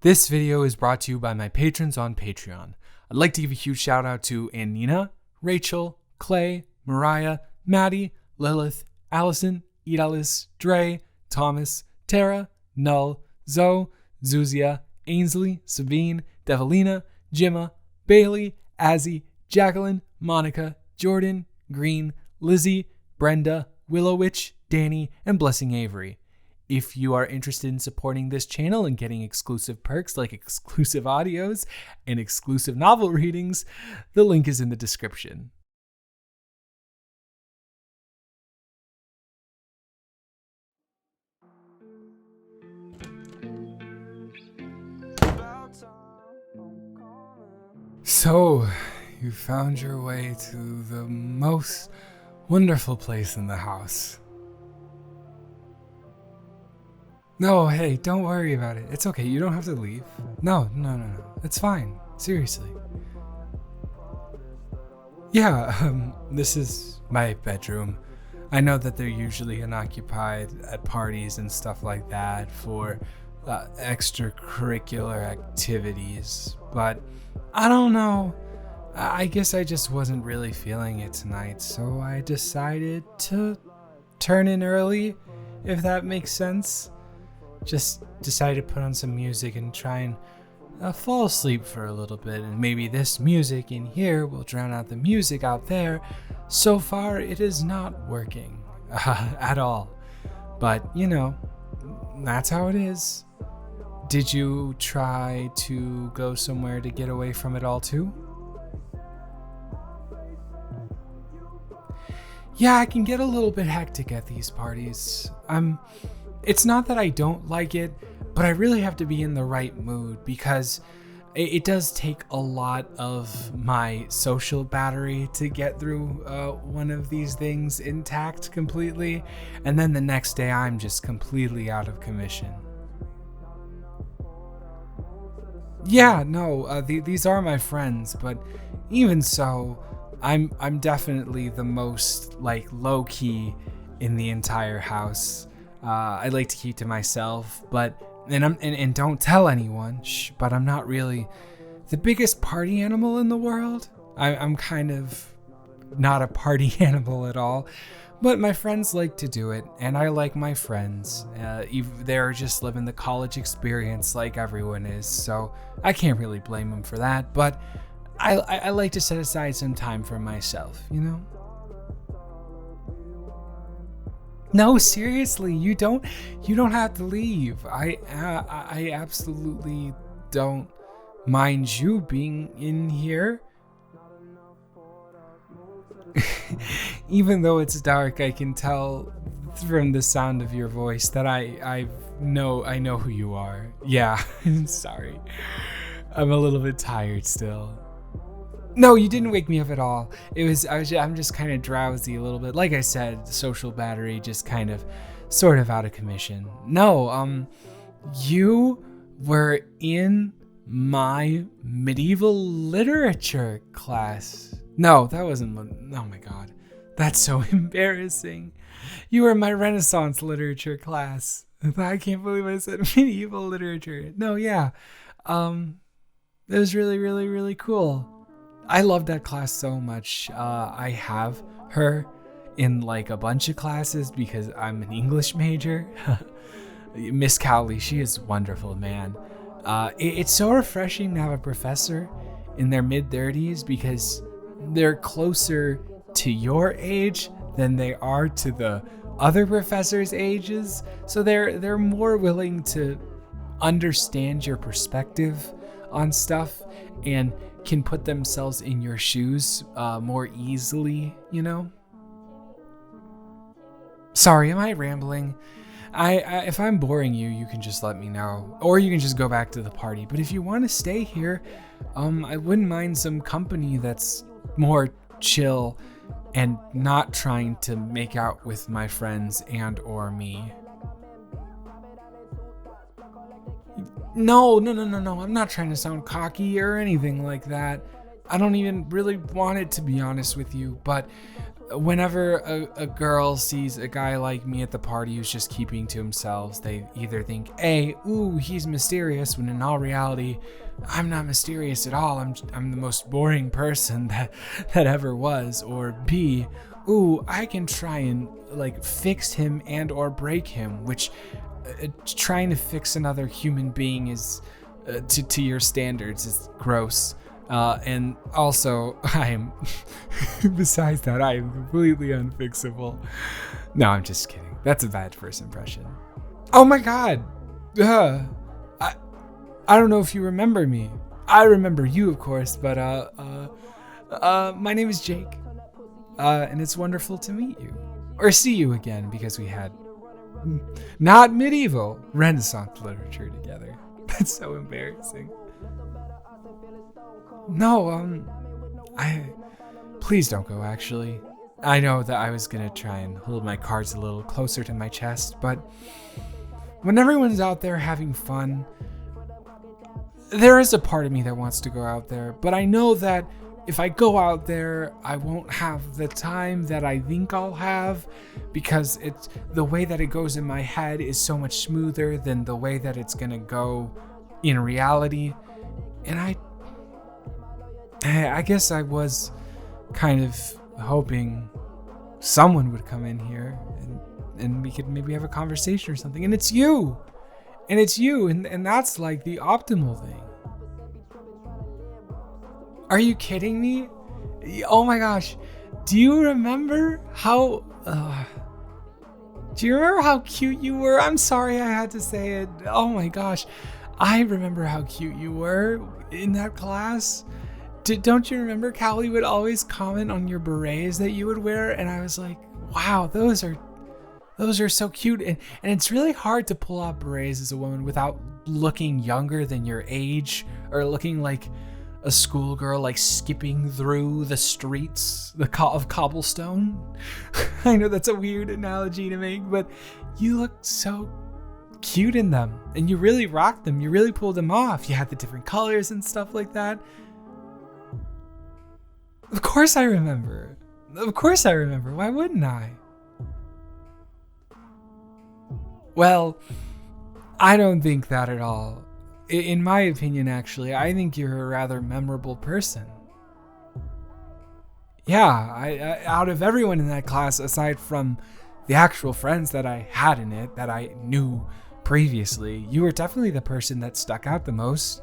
This video is brought to you by my patrons on Patreon. I'd like to give a huge shout out to Anina, Rachel, Clay, Mariah, Maddie, Lilith, Allison, Idalis, Dre, Thomas, Tara, Null, Zoe, Zuzia, Ainsley, Sabine, Devalina, Jimma, Bailey, Azzy, Jacqueline, Monica, Jordan, Green, Lizzie, Brenda, Willowwitch, Danny, and Blessing Avery. If you are interested in supporting this channel and getting exclusive perks like exclusive audios and exclusive novel readings, the link is in the description. So, you found your way to the most wonderful place in the house. No, hey, don't worry about it. It's okay, you don't have to leave. No. It's fine. Seriously. Yeah, this is my bedroom. I know that they're usually unoccupied at parties and stuff like that for extracurricular activities, but I don't know. I guess I just wasn't really feeling it tonight, so I decided to turn in early, if that makes sense. Just decided to put on some music and try and fall asleep for a little bit, and maybe this music in here will drown out the music out there. So far, it is not working at all. But, you know, that's how it is. Did you try to go somewhere to get away from it all too? Yeah, I can get a little bit hectic at these parties. It's not that I don't like it, but I really have to be in the right mood because it does take a lot of my social battery to get through one of these things intact completely, and then the next day I'm just completely out of commission. Yeah, no, these are my friends, but even so, I'm definitely the most like low key in the entire house. I like to keep to myself, and don't tell anyone. But I'm not really the biggest party animal in the world. I'm kind of not a party animal at all, but my friends like to do it, and I like my friends. They're just living the college experience like everyone is, so I can't really blame them for that. But I like to set aside some time for myself, you know? No, seriously, you don't have to leave. I absolutely don't mind you being in here. Even though it's dark, I can tell from the sound of your voice that I know who you are. Yeah, sorry. I'm a little bit tired still. No, you didn't wake me up at all. I'm just kind of drowsy a little bit. Like I said, social battery just kind of sort of out of commission. No, you were in my medieval literature class. No, that wasn't. Oh my God. That's so embarrassing. You were in my Renaissance literature class. I can't believe I said medieval literature. No, yeah. It was really, really, really cool. I love that class so much. I have her in like a bunch of classes because I'm an English major. Miss Cowley, she is wonderful, man. It's so refreshing to have a professor in their mid-30s because they're closer to your age than they are to the other professors' ages. So they're more willing to understand your perspective on stuff and can put themselves in your shoes more easily, you know? Sorry, am I rambling? If I'm boring you, you can just let me know. Or you can just go back to the party. But if you want to stay here, I wouldn't mind some company that's more chill and not trying to make out with my friends and or me. No, I'm not trying to sound cocky or anything like that. I don't even really want it, to be honest with you, but whenever a girl sees a guy like me at the party who's just keeping to himself, they either think, A, ooh, he's mysterious, when in all reality, I'm not mysterious at all. I'm the most boring person that ever was. Or B, ooh, I can try and like fix him and or break him, which trying to fix another human being is to your standards is gross. And also, I am, besides that, I am completely unfixable. No, I'm just kidding. That's a bad first impression. Oh my God. I don't know if you remember me. I remember you, of course, but my name is Jake. And it's wonderful to meet you. Or see you again, because we had not medieval, Renaissance literature together. That's so embarrassing. No, please don't go, actually. I know that I was gonna try and hold my cards a little closer to my chest, but when everyone's out there having fun, there is a part of me that wants to go out there, but I know that if I go out there, I won't have the time that I think I'll have, because it's the way that it goes in my head is so much smoother than the way that it's gonna go in reality. And I guess I was kind of hoping someone would come in here and we could maybe have a conversation or something. And it's you. And that's like the optimal thing. Are you kidding me? Oh my gosh. Do you remember how cute you were? I'm sorry I had to say it. Oh my gosh. I remember how cute you were in that class. Don't you remember Callie would always comment on your berets that you would wear? And I was like, wow, those are so cute. And it's really hard to pull off berets as a woman without looking younger than your age, or looking like a schoolgirl, like skipping through the streets of cobblestone. I know that's a weird analogy to make, but you looked so cute in them, and you really rocked them. You really pulled them off. You had the different colors and stuff like that. Of course I remember. Why wouldn't I? Well, I don't think that at all. In my opinion, actually, I think you're a rather memorable person. Yeah, I out of everyone in that class, aside from the actual friends that I had in it, that I knew previously, you were definitely the person that stuck out the most.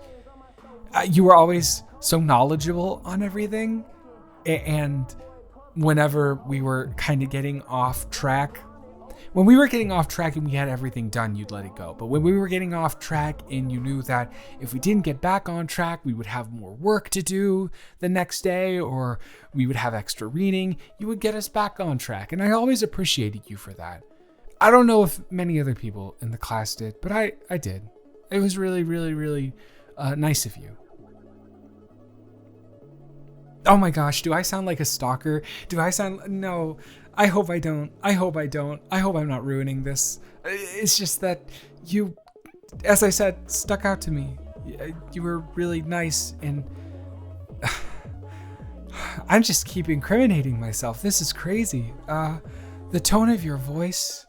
You were always so knowledgeable on everything. And whenever we were kind of getting off track, when we were getting off track and we had everything done, you'd let it go. But when we were getting off track and you knew that if we didn't get back on track, we would have more work to do the next day, or we would have extra reading, you would get us back on track. And I always appreciated you for that. I don't know if many other people in the class did, but I did. It was really, really, really nice of you. Oh my gosh, do I sound like a stalker? No, I hope I don't. I hope I'm not ruining this. It's just that you, as I said, stuck out to me. You were really nice, and I'm just keep incriminating myself. This is crazy. The tone of your voice,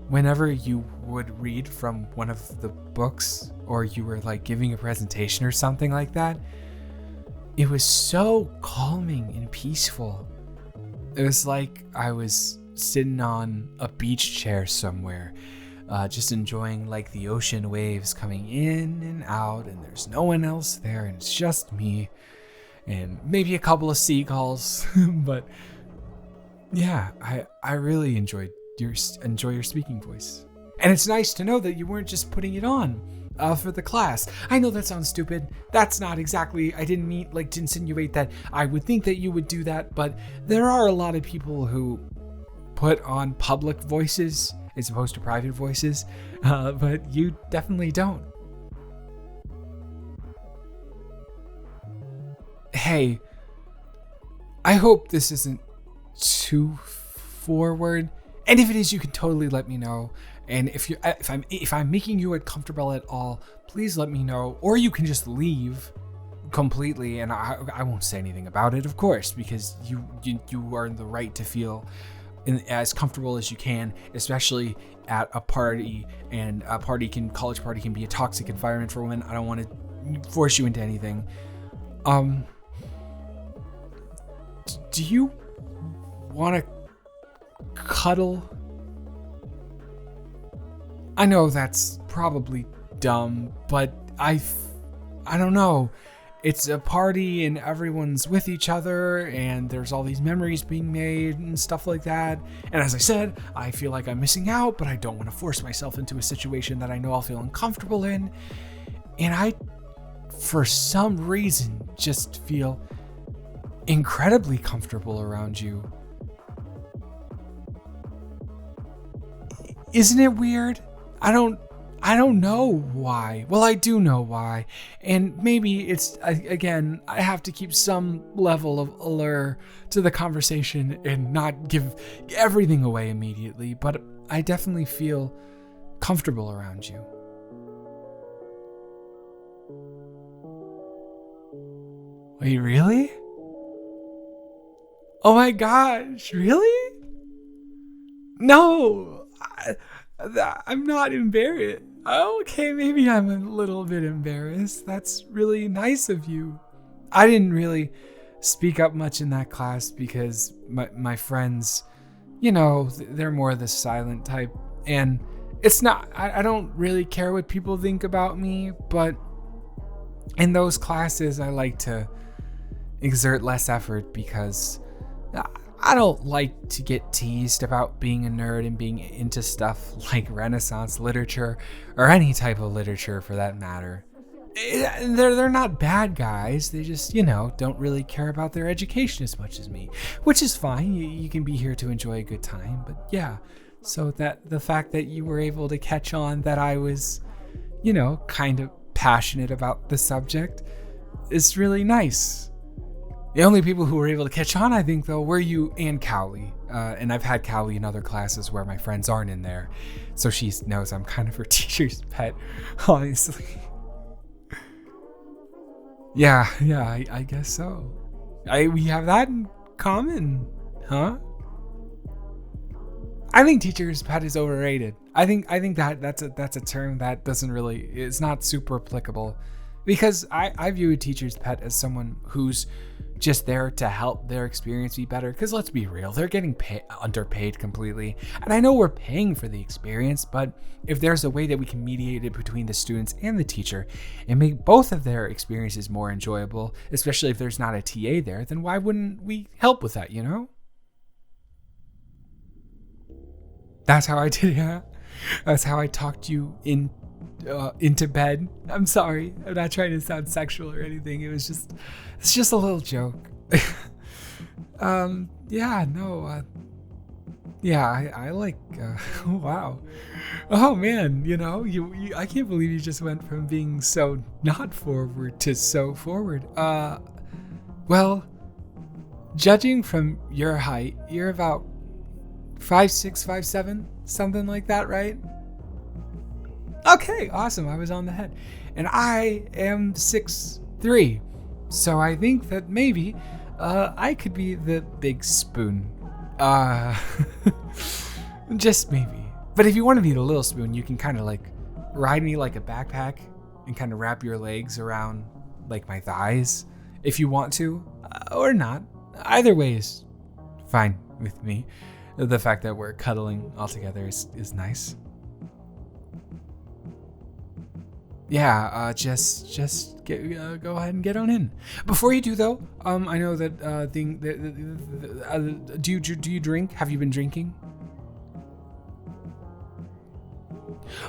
whenever you would read from one of the books, or you were like giving a presentation or something like that, it was so calming and peaceful. It was like I was sitting on a beach chair somewhere, just enjoying like the ocean waves coming in and out, and there's no one else there, and it's just me and maybe a couple of seagulls. But yeah, I really enjoy your speaking voice. And it's nice to know that you weren't just putting it on for the class. I know that sounds stupid. That's not exactly, I didn't mean like to insinuate that I would think that you would do that, but there are a lot of people who put on public voices as opposed to private voices, but you definitely don't. Hey, I hope this isn't too forward, and if it is, you can totally let me know. And if I'm making you uncomfortable at all, please let me know, or you can just leave. completely, and I won't say anything about it, of course, because you are in the right to feel as comfortable as you can, especially at a party. And college party can be a toxic environment for women. I don't want to force you into anything. Do you want to cuddle? I know that's probably dumb, but I don't know. It's a party and everyone's with each other and there's all these memories being made and stuff like that. And as I said, I feel like I'm missing out, but I don't want to force myself into a situation that I know I'll feel uncomfortable in. And I, for some reason, just feel incredibly comfortable around you. Isn't it weird? I don't know why. Well, I do know why. And maybe it's, again, I have to keep some level of allure to the conversation and not give everything away immediately, but I definitely feel comfortable around you. Wait, really? Oh my gosh, really? No, I'm not embarrassed. Okay, maybe I'm a little bit embarrassed. That's really nice of you. I didn't really speak up much in that class because my friends, you know, they're more the silent type. And it's not, I don't really care what people think about me, but in those classes, I like to exert less effort because I don't like to get teased about being a nerd and being into stuff like Renaissance literature or any type of literature for that matter. They're not bad guys. They just, you know, don't really care about their education as much as me, which is fine. You can be here to enjoy a good time. But yeah, so that the fact that you were able to catch on that I was, you know, kind of passionate about the subject is really nice. The only people who were able to catch on, I think, though, were you and Cowley. And I've had Cowley in other classes where my friends aren't in there. So she knows I'm kind of her teacher's pet, honestly. Yeah, I guess so. We have that in common, huh? I think teacher's pet is overrated. I think that's a term that doesn't really, it's not super applicable. Because I view a teacher's pet as someone who's just there to help their experience be better. Because let's be real, they're getting underpaid completely. And I know we're paying for the experience, but if there's a way that we can mediate it between the students and the teacher and make both of their experiences more enjoyable, especially if there's not a TA there, then why wouldn't we help with that, you know? That's how I did it. That's how I talked you into bed. I'm sorry. I'm not trying to sound sexual or anything. It's just a little joke. I like, wow. Oh man, you know, you I can't believe you just went from being so not forward to so forward. Well, judging from your height, you're about 5'6", 5'7", something like that, right? Okay, awesome. I was on the head. And I am 6'3". So I think that maybe I could be the big spoon. Just maybe. But if you want to be the little spoon, you can kind of like ride me like a backpack and kind of wrap your legs around like my thighs if you want to, or not. Either way is fine with me. The fact that we're cuddling all together is nice. Yeah, just go ahead and get on in. Before you do though, I know that do you drink? Have you been drinking?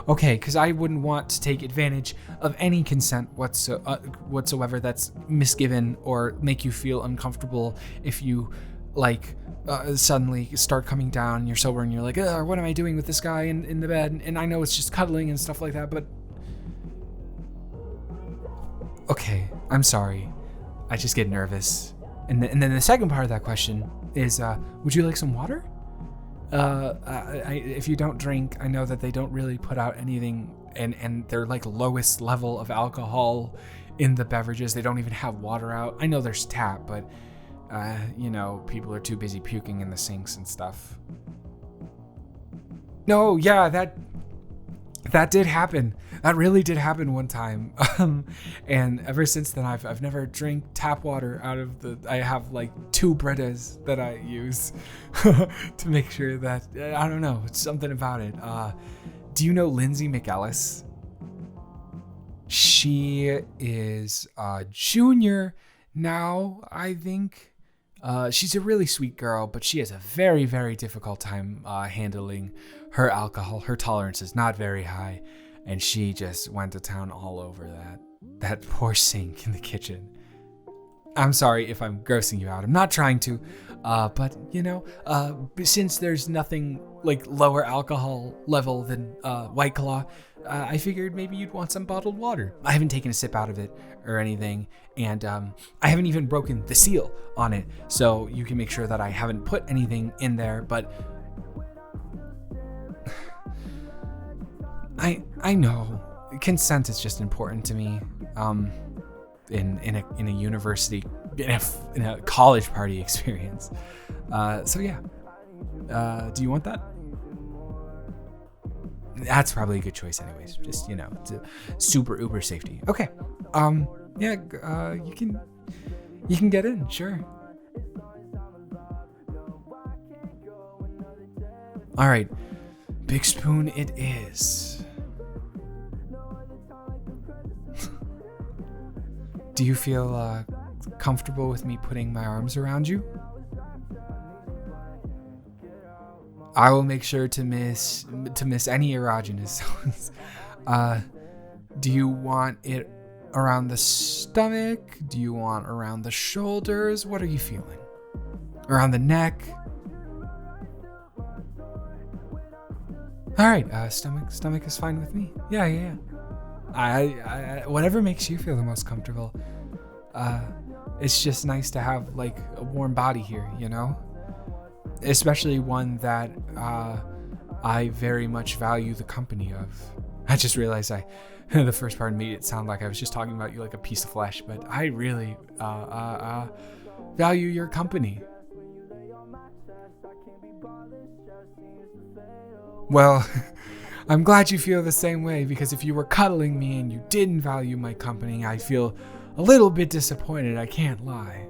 Okay, because I wouldn't want to take advantage of any consent whatsoever that's misgiven or make you feel uncomfortable if you suddenly start coming down, you're sober and you're like, what am I doing with this guy in the bed? And I know it's just cuddling and stuff like that, but okay, I'm sorry. I just get nervous. And then the second part of that question is, would you like some water? If you don't drink, I know that they don't really put out anything, and their like lowest level of alcohol in the beverages. They don't even have water out. I know there's tap, but people are too busy puking in the sinks and stuff. No, yeah, that did happen. That really did happen one time. And ever since then, I've never drank tap water out of I have like 2 Britas that I use to make sure that, I don't know, it's something about it. Do you know Lindsay McEllis? She is a junior now, I think. She's a really sweet girl, but she has a very, very difficult time handling her alcohol. Her tolerance is not very high, and she just went to town all over that poor sink in the kitchen. I'm sorry if I'm grossing you out. I'm not trying to, but since there's nothing like lower alcohol level than White Claw, I figured maybe you'd want some bottled water. I haven't taken a sip out of it or anything, and I haven't even broken the seal on it, so you can make sure that I haven't put anything in there. But I know consent is just important to me. In a university, in a college party experience. So yeah. Do you want that? That's probably a good choice anyways. Just, it's a super uber safety. Okay. You can get in, sure. All right. Big spoon it is. Do you feel comfortable with me putting my arms around you? I will make sure to miss any erogenous zones. Do you want it around the stomach? Do you want around the shoulders? What are you feeling? Around the neck? All right, stomach is fine with me. Yeah. I whatever makes you feel the most comfortable. It's just nice to have like a warm body here, especially one that I very much value the company of. I just realized the first part made it sound like I was just talking about you like a piece of flesh, but I really value your company. Well, I'm glad you feel the same way, because if you were cuddling me and you didn't value my company, I feel a little bit disappointed, I can't lie.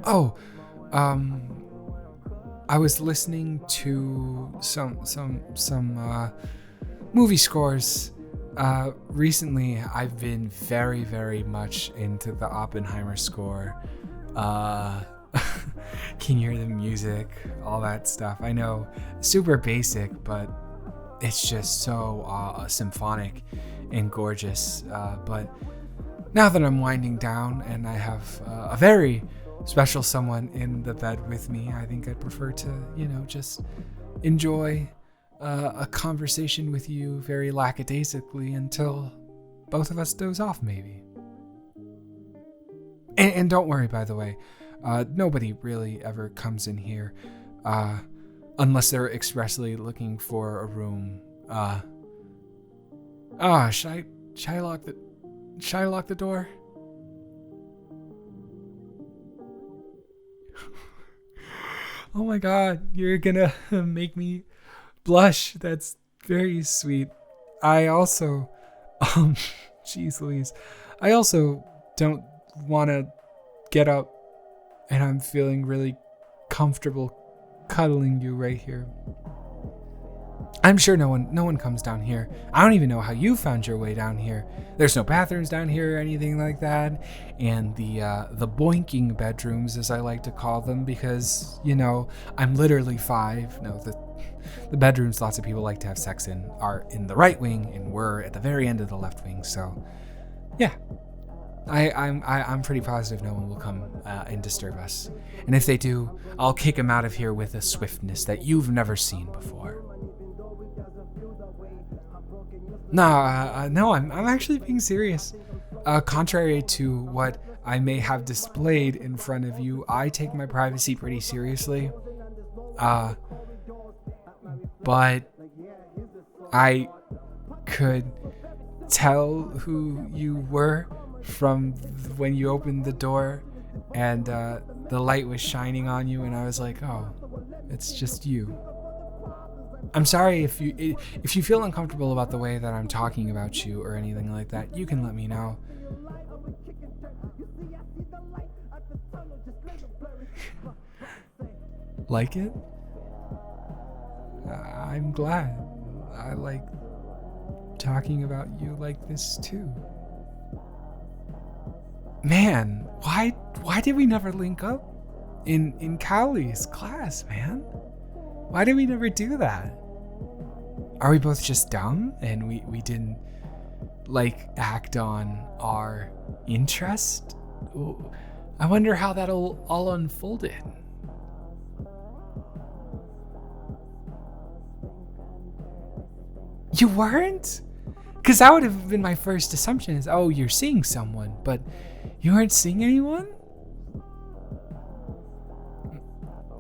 Oh, I was listening to some movie scores. Recently, I've been very, very much into the Oppenheimer score. Can you hear the music, all that stuff? I know, super basic, but it's just so symphonic and gorgeous. But now that I'm winding down and I have a very special someone in the bed with me, I think I'd prefer to, just enjoy a conversation with you very lackadaisically until both of us doze off, maybe. And don't worry, by the way. Nobody really ever comes in here unless they're expressly looking for a room. Should I lock the door? Oh my god, you're gonna make me blush. That's very sweet. I also jeez Louise. I also don't want to get up, and I'm feeling really comfortable cuddling you right here. I'm sure no one comes down here. I don't even know how you found your way down here. There's no bathrooms down here or anything like that. And the boinking bedrooms, as I like to call them, because, I'm literally 5. No, the bedrooms lots of people like to have sex in are in the right wing, and we're at the very end of the left wing. So, yeah. I'm pretty positive no one will come and disturb us. And if they do, I'll kick them out of here with a swiftness that you've never seen before. No, I'm actually being serious. Contrary to what I may have displayed in front of you, I take my privacy pretty seriously. But could tell who you were from when you opened the door and the light was shining on you, and I was like, oh, it's just you. I'm sorry if you feel uncomfortable about the way that I'm talking about you or anything like that. You can let me know. Like it? I'm glad. I like talking about you like this too. Man, why did we never link up in Cowley's class, man? Why did we never do that? Are we both just dumb and we didn't like act on our interest? I wonder how that'll all unfolded. You weren't? Because that would have been my first assumption is, oh, you're seeing someone, but you weren't seeing anyone?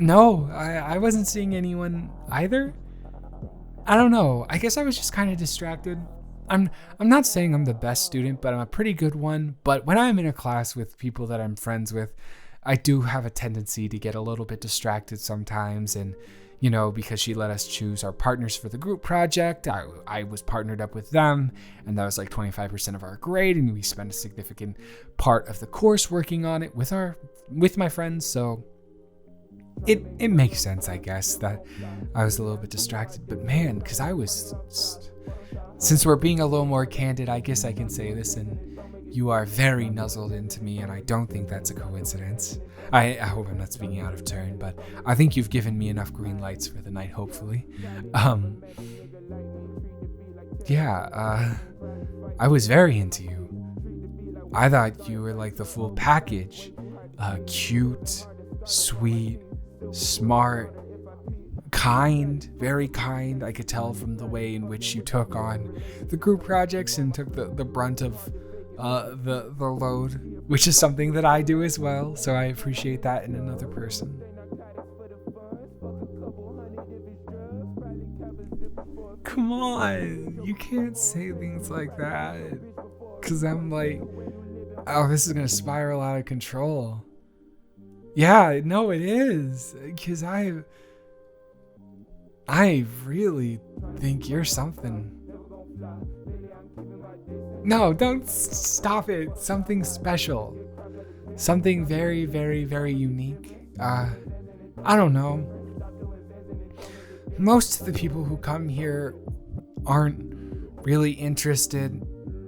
No, I wasn't seeing anyone either. I don't know. I guess I was just kind of distracted. I'm not saying I'm the best student, but I'm a pretty good one. But when I'm in a class with people that I'm friends with, I do have a tendency to get a little bit distracted sometimes. And, you know, because she let us choose our partners for the group project, I was partnered up with them, and that was like 25% of our grade, and we spent a significant part of the course working on it with my friends. So it makes sense, I guess, that I was a little bit distracted. But man, because I was, since we're being a little more candid, I guess I can say this, and you are very nuzzled into me, and I don't think that's a coincidence. I hope I'm not speaking out of turn, but I think you've given me enough green lights for the night, hopefully. I was very into you. I thought you were like the full package. Cute, sweet, smart, kind, very kind. I could tell from the way in which you took on the group projects and took the brunt of the load, which is something that I do as well, so I appreciate that in another person. Come on, you can't say things like that, because I'm like, oh, this is gonna spiral out of control. Yeah, no, it is, because I really think you're something. No, don't stop it. Something special. Something very, very, very unique. I don't know. Most of the people who come here aren't really interested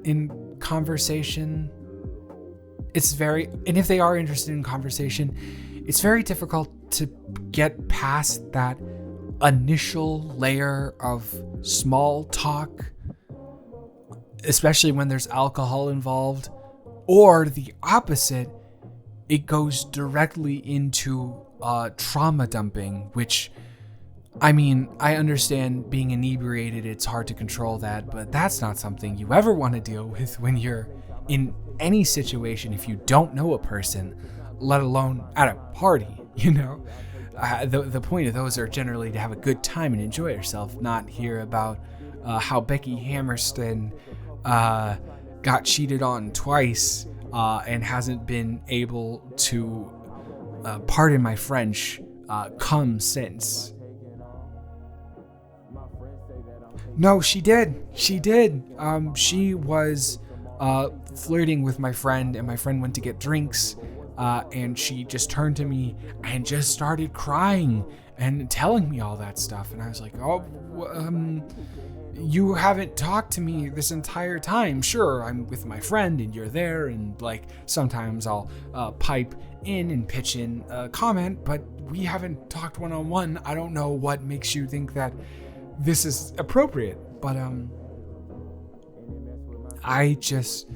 in conversation. And if they are interested in conversation, it's very difficult to get past that initial layer of small talk, especially when there's alcohol involved, or the opposite, it goes directly into trauma dumping, which, I mean, I understand being inebriated, it's hard to control that, but that's not something you ever want to deal with when you're in any situation if you don't know a person, let alone at a party, you know? The point of those are generally to have a good time and enjoy yourself, not hear about how Becky Hammerston got cheated on twice and hasn't been able to, pardon my French, come since. No, she did. She was flirting with my friend, and my friend went to get drinks, and she just turned to me and just started crying and telling me all that stuff. And I was like, you haven't talked to me this entire time. Sure, I'm with my friend and you're there, and like sometimes I'll pipe in and pitch in a comment, but we haven't talked one-on-one. I don't know what makes you think that this is appropriate, but I just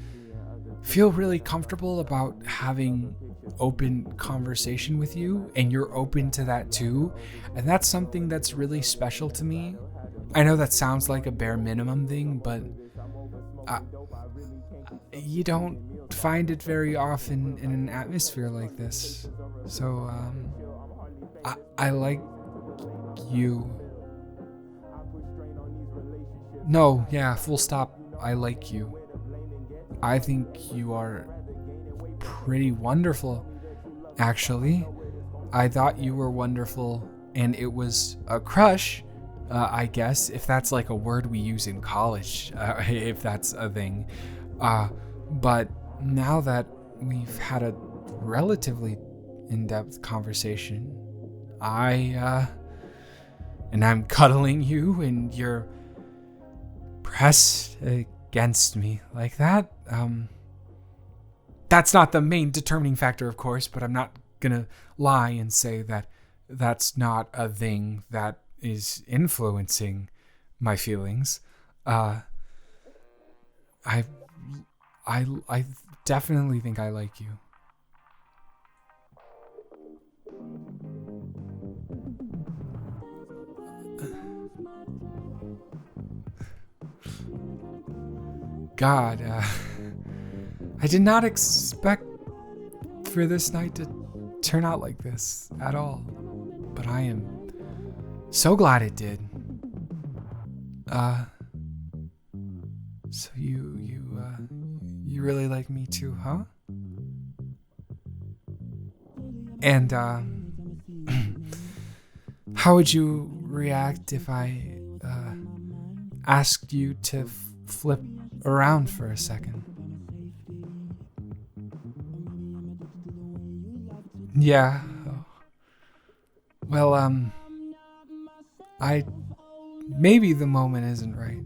feel really comfortable about having open conversation with you, and you're open to that too, and that's something that's really special to me. I know that sounds like a bare minimum thing, but you don't find it very often in an atmosphere like this. So I like you. No, yeah, full stop. I like you. I think you are pretty wonderful, actually. I thought you were wonderful, and it was a crush, I guess, if that's like a word we use in college, if that's a thing. But now that we've had a relatively in-depth conversation, and I'm cuddling you, and you're pressed against me like that. That's not the main determining factor, of course, but I'm not gonna lie and say that that's not a thing that is influencing my feelings. I definitely think I like you. God, I did not expect for this night to turn out like this at all, but I am so glad it did. So you really like me too, huh? And how would you react if I asked you to flip around for a second? Yeah. Well, maybe the moment isn't right,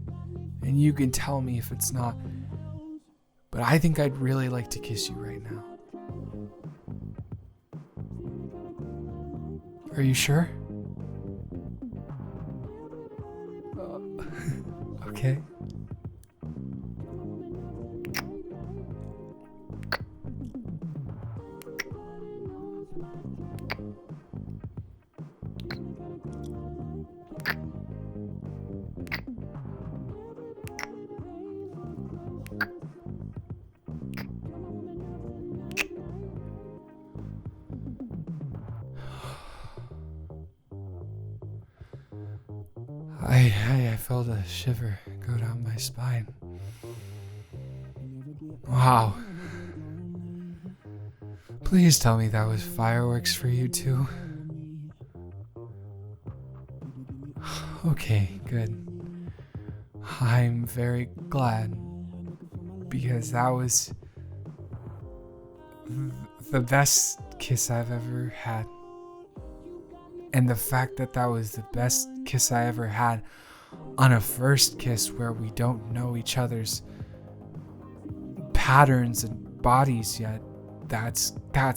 and you can tell me if it's not, but I think I'd really like to kiss you right now. Are you sure? Okay. I felt a shiver go down my spine. Wow. Please tell me that was fireworks for you too. Okay, good. I'm very glad, because that was the best kiss I've ever had. And the fact that that was the best kiss I ever had on a first kiss where we don't know each other's patterns and bodies yet, that's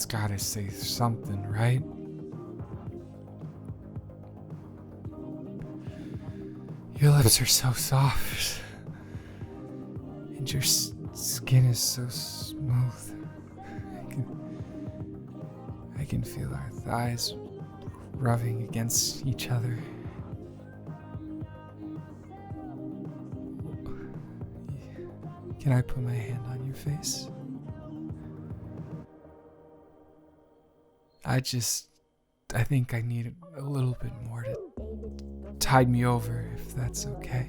gotta say something, right? Your lips are so soft, and your skin is so smooth. I can feel our thighs rubbing against each other. Can I put my hand on your face? I think I need a little bit more to tide me over, if that's okay.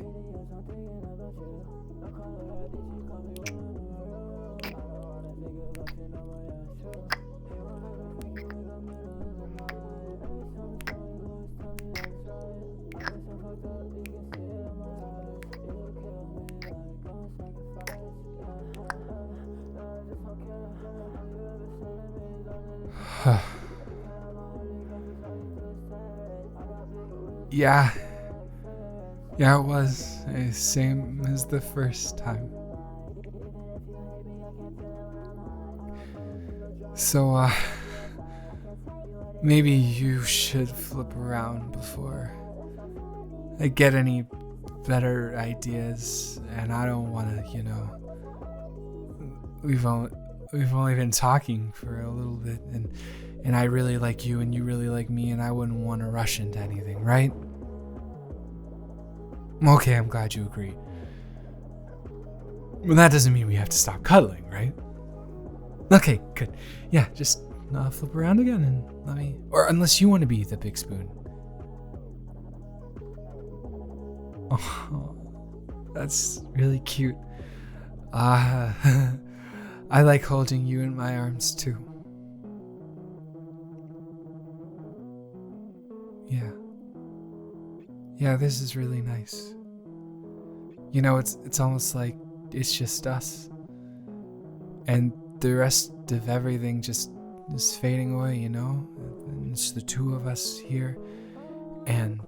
Yeah, it was same as the first time. So, maybe you should flip around before I get any better ideas, and I don't want to, we've only been talking for a little bit, and I really like you and you really like me, and I wouldn't want to rush into anything, right? Okay, I'm glad you agree. Well, that doesn't mean we have to stop cuddling, right? Okay, good. Yeah, just flip around again and let me... Or unless you want to be the big spoon. Oh, That's really cute. I like holding you in my arms too. Yeah. Yeah, this is really nice. You know, it's almost like it's just us. And the rest of everything just is fading away, you know? And it's the two of us here. And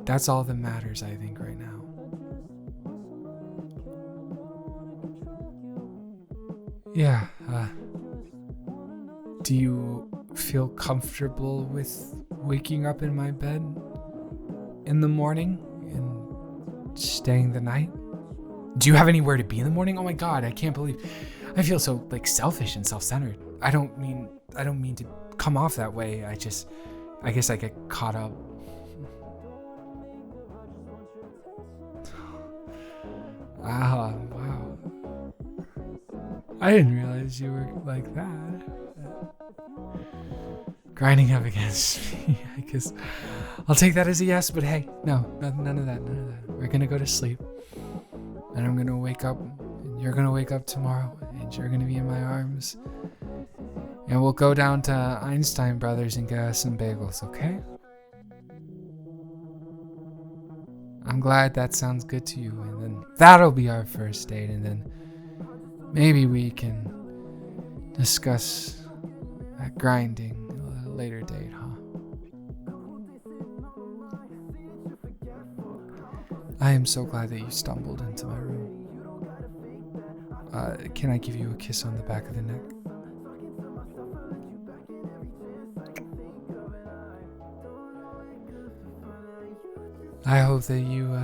that's all that matters, I think, right now. Yeah, do you feel comfortable with waking up in my bed in the morning and staying the night? Do you have anywhere to be in the morning? Oh my god, I can't believe I feel so like selfish and self-centered. I don't mean to come off that way. I guess I get caught up. Wow. I didn't realize you were like that. Grinding up against me. I guess I'll take that as a yes, but hey, none of that. We're gonna go to sleep. And I'm gonna wake up, and you're gonna wake up tomorrow, and you're gonna be in my arms. And we'll go down to Einstein Brothers and get us some bagels, okay? I'm glad that sounds good to you, and then that'll be our first date, and then maybe we can discuss that grinding at a later date, huh? I am so glad that you stumbled into my room. Can I give you a kiss on the back of the neck? I hope that you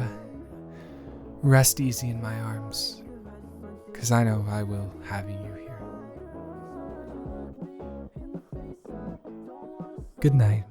rest easy in my arms, because I know I will having you here. Good night.